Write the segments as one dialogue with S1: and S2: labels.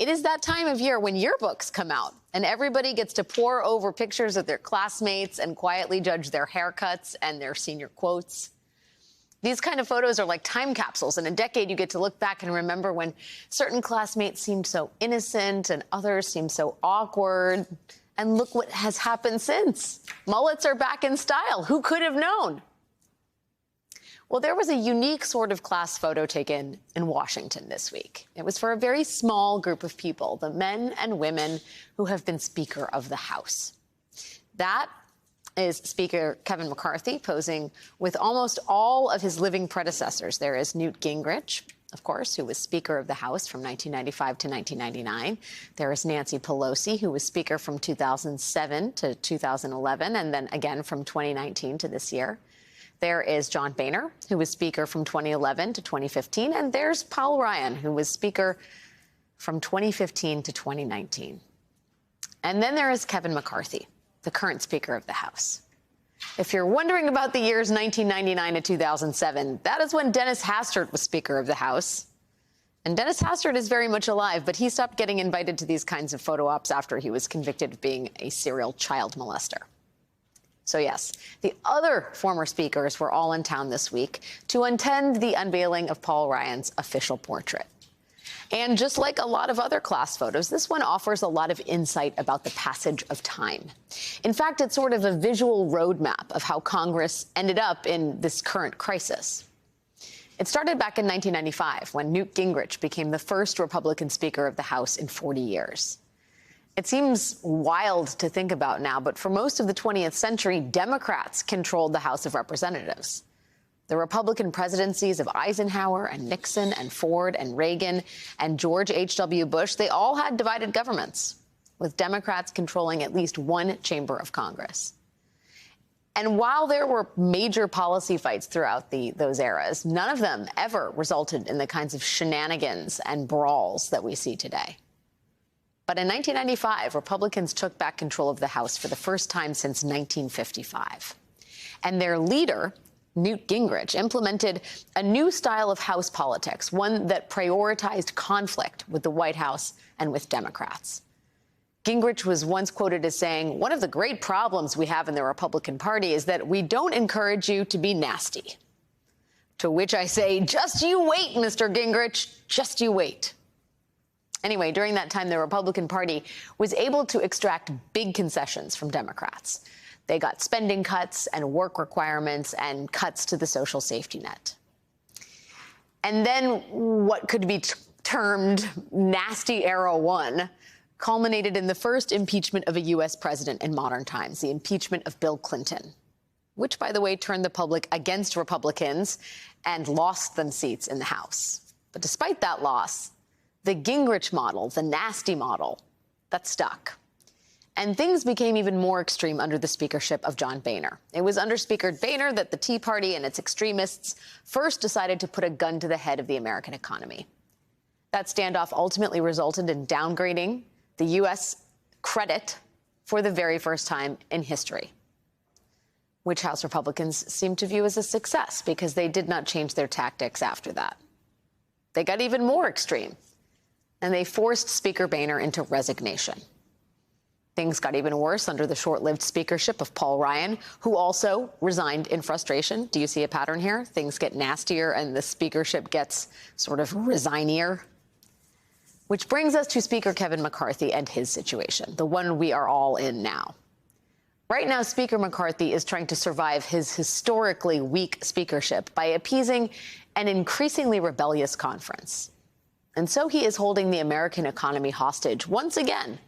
S1: It is that time of year when yearbooks come out and everybody gets to pore over pictures of their classmates and quietly judge their haircuts and their senior quotes. These kind of photos are like time capsules. In a decade, you get to look back and remember when certain classmates seemed so innocent and others seemed so awkward. And look what has happened since. Mullets are back in style. Who could have known? Well, there was a unique sort of class photo taken in Washington this week. It was for a very small group of people, the men and women who have been Speaker of the House. That is Speaker Kevin McCarthy posing with almost all of his living predecessors. There is Newt Gingrich, of course, who was Speaker of the House from 1995 to 1999. There is Nancy Pelosi, who was Speaker from 2007 to 2011, and then again from 2019 to this year. There is John Boehner, who was Speaker from 2011 to 2015. And there's Paul Ryan, who was Speaker from 2015 to 2019. And then there is Kevin McCarthy, the current Speaker of the House. If you're wondering about the years 1999 to 2007, that is when Dennis Hastert was Speaker of the House. And Dennis Hastert is very much alive, but he stopped getting invited to these kinds of photo ops after he was convicted of being a serial child molester. So, yes, the other former speakers were all in town this week to attend the unveiling of Paul Ryan's official portrait. And just like a lot of other class photos, this one offers a lot of insight about the passage of time. In fact, it's sort of a visual roadmap of how Congress ended up in this current crisis. It started back in 1995 when Newt Gingrich became the first Republican Speaker of the House in 40 years. It seems wild to think about now, but for most of the 20th century, Democrats controlled the House of Representatives. The Republican presidencies of Eisenhower and Nixon and Ford and Reagan and George H.W. Bush, they all had divided governments, with Democrats controlling at least one chamber of Congress. And while there were major policy fights throughout those eras, none of them ever resulted in the kinds of shenanigans and brawls that we see today. But in 1995, Republicans took back control of the House for the first time since 1955. And their leader, Newt Gingrich, implemented a new style of House politics, one that prioritized conflict with the White House and with Democrats. Gingrich was once quoted as saying, "One of the great problems we have in the Republican Party is that we don't encourage you to be nasty." To which I say, just you wait, Mr. Gingrich, just you wait. Anyway, during that time, the Republican Party was able to extract big concessions from Democrats. They got spending cuts and work requirements and cuts to the social safety net. And then what could be termed nasty era one culminated in the first impeachment of a U.S. president in modern times, the impeachment of Bill Clinton, which, by the way, turned the public against Republicans and lost them seats in the House. But despite that loss, the Gingrich model, the nasty model, that stuck. And things became even more extreme under the speakership of John Boehner. It was under Speaker Boehner that the Tea Party and its extremists first decided to put a gun to the head of the American economy. That standoff ultimately resulted in downgrading the U.S. credit for the very first time in history, which House Republicans seem to view as a success because they did not change their tactics after that. They got even more extreme, and they forced Speaker Boehner into resignation. Things got even worse under the short-lived speakership of Paul Ryan, who also resigned in frustration. Do you see a pattern here? Things get nastier and the speakership gets sort of resignier. Which brings us to Speaker Kevin McCarthy and his situation, the one we are all in now. Right now, Speaker McCarthy is trying to survive his historically weak speakership by appeasing an increasingly rebellious conference. And so he is holding the American economy hostage once again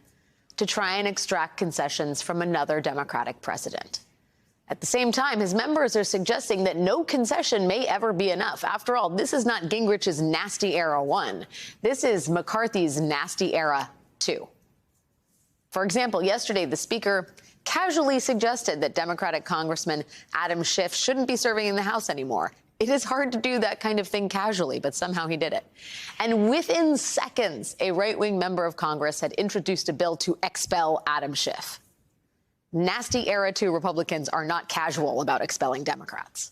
S1: to try and extract concessions from another Democratic president. At the same time, his members are suggesting that no concession may ever be enough. After all, this is not Gingrich's nasty era one. This is McCarthy's nasty era two. For example, yesterday, the speaker casually suggested that Democratic Congressman Adam Schiff shouldn't be serving in the House anymore. It is hard to do that kind of thing casually, but somehow he did it. And within seconds, a right-wing member of Congress had introduced a bill to expel Adam Schiff. Nasty era two Republicans are not casual about expelling Democrats.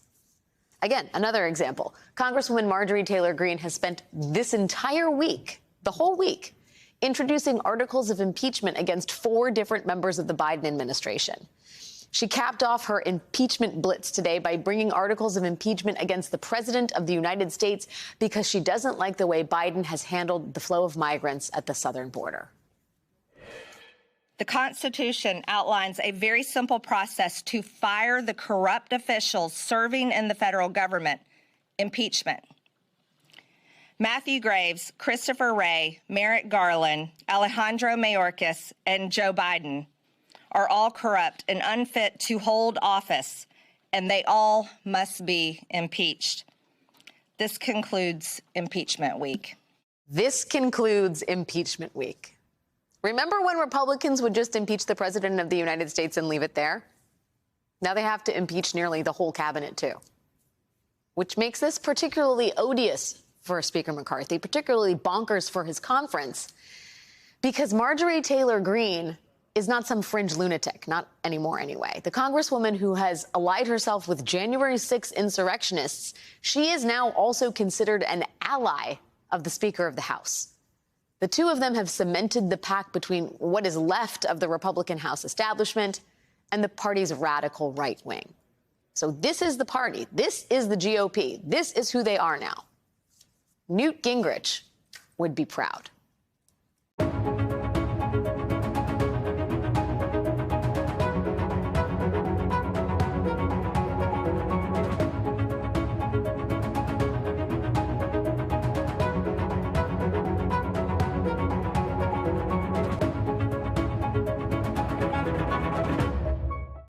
S1: Again, another example. Congresswoman Marjorie Taylor Greene has spent this entire week, the whole week, introducing articles of impeachment against 4 different members of the Biden administration. She capped off her impeachment blitz today by bringing articles of impeachment against the president of the United States because she doesn't like the way Biden has handled the flow of migrants at the southern border.
S2: The Constitution outlines a very simple process to fire the corrupt officials serving in the federal government: impeachment. Matthew Graves, Christopher Wray, Merrick Garland, Alejandro Mayorkas, and Joe Biden are all corrupt and unfit to hold office, and they all must be impeached. This concludes impeachment week.
S1: This concludes impeachment week. Remember when Republicans would just impeach the president of the United States and leave it there? Now they have to impeach nearly the whole cabinet, too, which makes this particularly odious for Speaker McCarthy, particularly bonkers for his conference, because Marjorie Taylor Greene is not some fringe lunatic, not anymore anyway. The congresswoman who has allied herself with January 6 insurrectionists, she is now also considered an ally of the Speaker of the House. The two of them have cemented the pact between what is left of the Republican House establishment and the party's radical right wing. So this is the party. This is the GOP. This is who they are now. Newt Gingrich would be proud.